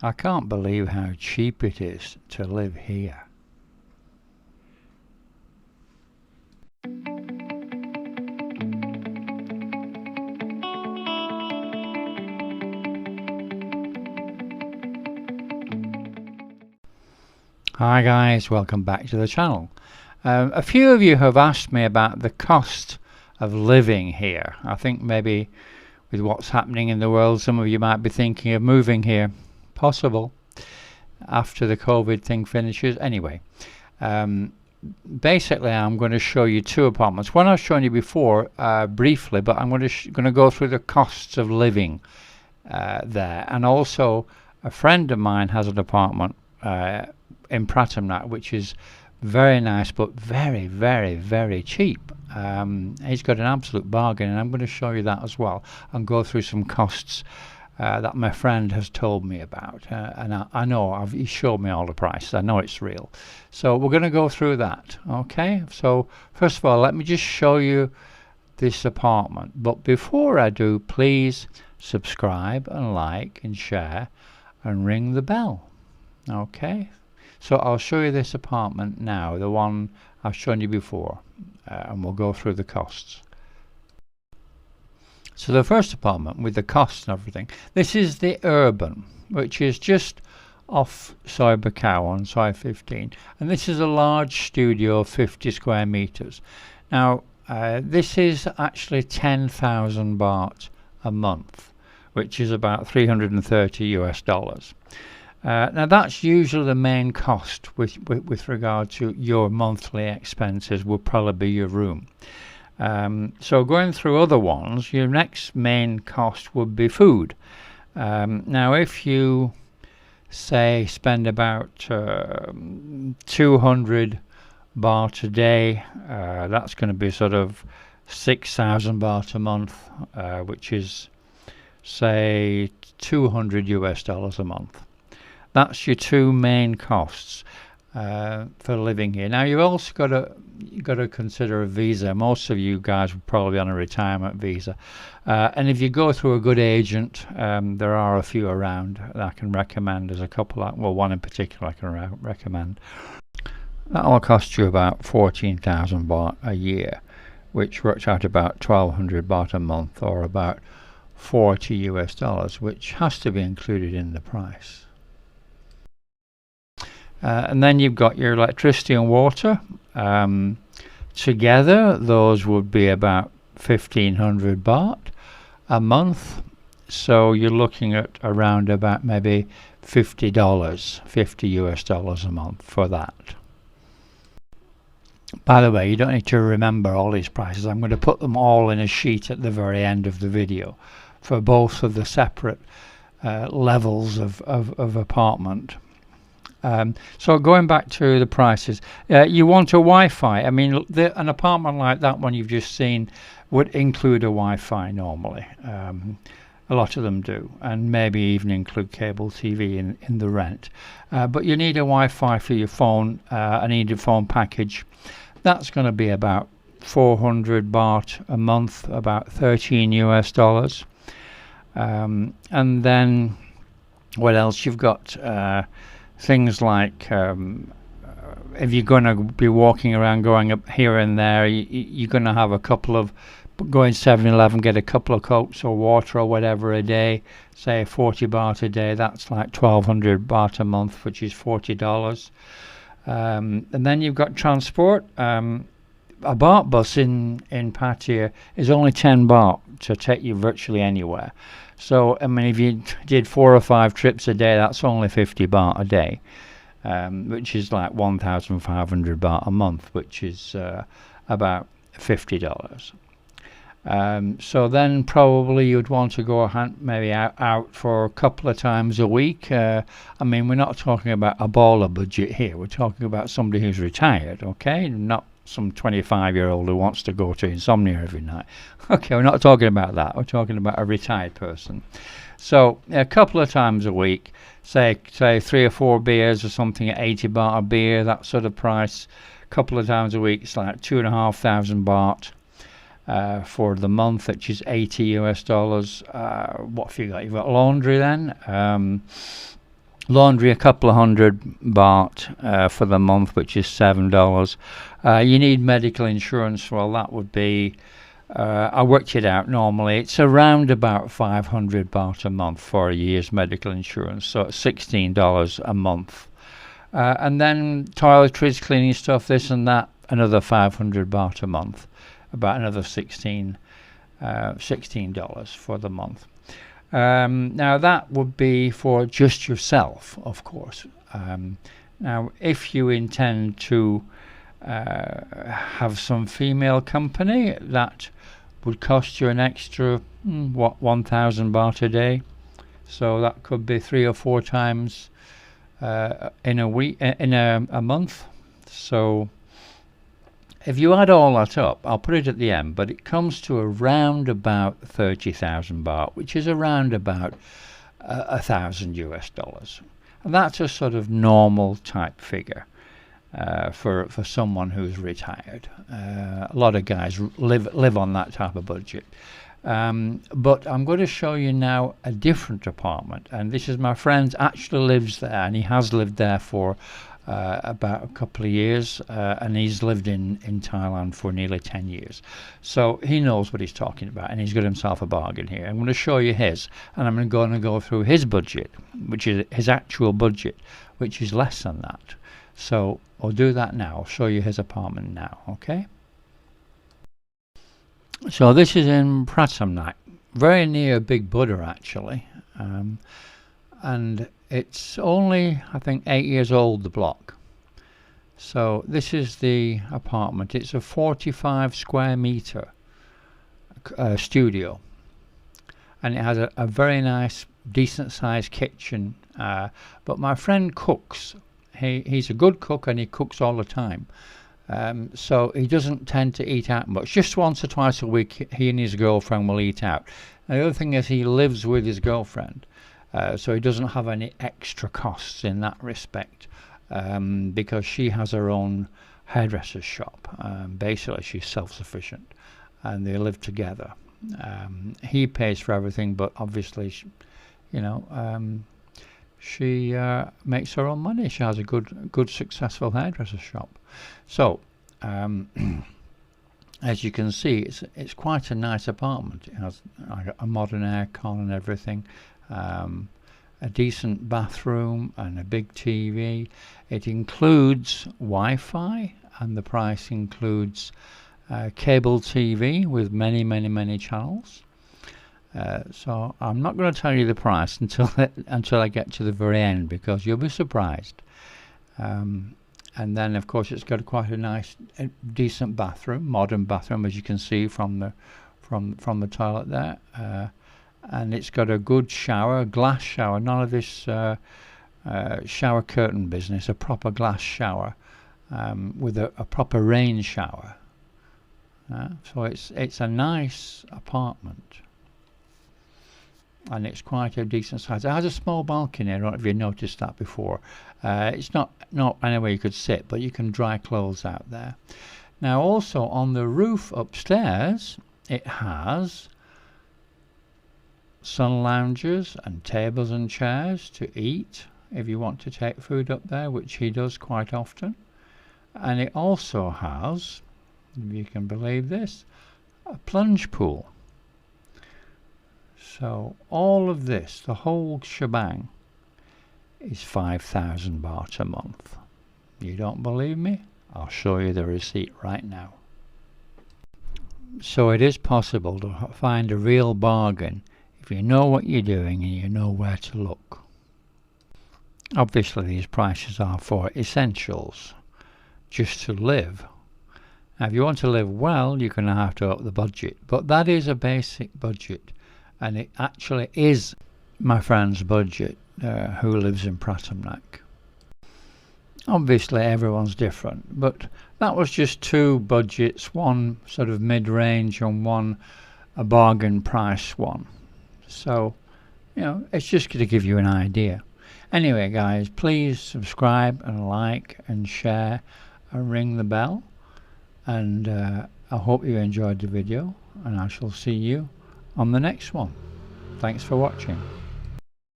I can't believe how cheap it is to live here. Hi guys, welcome back to the channel. A few of you have asked me about the cost of living here. I think maybe with what's happening in the world, some of you might be thinking of moving here. Possible after the COVID thing finishes. Anyway, basically I'm going to show you two apartments. One I've shown you before briefly, but I'm going to go through the costs of living there. And also a friend of mine has an apartment in Pattaya, which is very nice but very, very, very cheap. He's got an absolute bargain, and I'm going to show you that as well and go through some costs that my friend has told me about, and I know he showed me all the prices. I know it's real, so we're going to go through that. Okay, so first of all, let me just show you this apartment, but before I do, please subscribe and like and share and ring the bell. Okay, so I'll show you this apartment now, the one I've shown you before, and we'll go through the costs. So the first apartment with the costs and everything, this is the Urban, which is just off Soi Buakhao on Soi 15, and this is a large studio of 50 square meters. Now this is actually 10,000 baht a month, which is about $330. Now that's usually the main cost with regard to your monthly expenses, will probably be your room. So going through other ones, your next main cost would be food. Now if you say spend about 200 baht a day, that's going to be sort of 6,000 baht a month, which is say $200 a month. That's your two main costs for living here. Now you've also got to consider a visa. Most of you guys are probably on a retirement visa, and if you go through a good agent, there are a few around that I can recommend. There's a couple, well, one in particular I can recommend. That will cost you about 14,000 baht a year, which works out about 1,200 baht a month, or about $40, which has to be included in the price. And then you've got your electricity and water. Together those would be about 1,500 baht a month, so you're looking at around about maybe $50 a month for that. By the way, you don't need to remember all these prices. I'm going to put them all in a sheet at the very end of the video for both of the separate levels of apartment. So going back to the prices, you want a Wi-Fi. I mean, an apartment like that one you've just seen would include a Wi-Fi normally. A lot of them do, and maybe even include cable TV in the rent. But you need a Wi-Fi for your phone, a needed phone package. That's going to be about 400 baht a month, about $13. And then what else? You've got things like if you're going to be walking around, going up here and there, you're going to have a couple of, going 7-Eleven, get a couple of Cokes or water or whatever a day, say 40 baht a day. That's like 1,200 baht a month, which is $40. And then you've got transport. A BART bus in Pattaya is only 10 baht to take you virtually anywhere. So I mean, if you did 4 or 5 trips a day, that's only 50 baht a day, which is like 1,500 baht a month, which is about $50. So then probably you'd want to go maybe out for a couple of times a week. I mean, we're not talking about a baller budget here. We're talking about somebody who's retired, okay? Not some 25-year-old who wants to go to insomnia every night. Okay, we're not talking about that. We're talking about a retired person. So a couple of times a week, say 3 or 4 beers or something at 80 baht a beer, that sort of price. A couple of times a week, it's like 2,500 baht. For the month, which is $80. What have you got? You've got laundry then. Laundry a couple of $100 for the month, which is $7. You need medical insurance. Well, that would be, I worked it out. Normally it's around about 500 baht a month for a year's medical insurance, so it's $16 a month. And then toiletries, cleaning stuff, this and that, another 500 baht a month, about another $16 for the month. Now that would be for just yourself, of course. Now if you intend to have some female company, that would cost you an extra 1,000 baht a day, so that could be 3 or 4 times in a week, in a month. So if you add all that up, I'll put it at the end, but it comes to around about 30,000 baht, which is around about $1,000, and that's a sort of normal type figure for someone who's retired. A lot of guys live on that type of budget. But I'm going to show you now a different apartment, and this is my friend actually lives there, and he has lived there for about a couple of years, and he's lived in Thailand for nearly 10 years, so he knows what he's talking about, and he's got himself a bargain here. I'm going to show you his, and I'm going to go through his budget, which is his actual budget, which is less than that. So I'll do that now. I'll show you his apartment now, okay? So this is in Pattaya, very near Big Buddha actually, and it's only, I think, 8 years old, the block. So this is the apartment. It's a 45 square meter studio, and it has a very nice, decent sized kitchen, but my friend cooks. He's a good cook, and he cooks all the time. So he doesn't tend to eat out much. Just once or twice a week he and his girlfriend will eat out. And the other thing is he lives with his girlfriend, so he doesn't have any extra costs in that respect, because she has her own hairdresser's shop. Basically she's self-sufficient, and they live together. He pays for everything, but obviously she makes her own money. She has a good successful hairdresser shop. So as you can see, it's quite a nice apartment. It has a modern aircon and everything, a decent bathroom and a big TV. It includes Wi-Fi, and the price includes cable TV with many channels. So I'm not going to tell you the price until I get to the very end, because you'll be surprised. And then of course it's got quite a nice, decent bathroom, modern bathroom, as you can see from the toilet there, and it's got a good shower, a glass shower, none of this shower curtain business, a proper glass shower, with a proper rain shower. So it's a nice apartment, and it's quite a decent size. It has a small balcony. I don't know if you noticed that before. It's not anywhere you could sit, but you can dry clothes out there. Now also on the roof upstairs it has sun loungers and tables and chairs to eat if you want to take food up there, which he does quite often. And it also has, if you can believe this, a plunge pool. So all of this, the whole shebang, is 5,000 baht a month. You don't believe me? I'll show you the receipt right now. So it is possible to find a real bargain if you know what you're doing and you know where to look. Obviously these prices are for essentials, just to live. Now if you want to live well, you're going to have to up the budget, but that is a basic budget, and it actually is my friend's budget, who lives in Pattaya. Obviously everyone's different, but that was just two budgets, one sort of mid-range and one a bargain price one. So it's just to give you an idea. Anyway guys, please subscribe and like and share and ring the bell, and I hope you enjoyed the video, and I shall see you on the next one. Thanks for watching.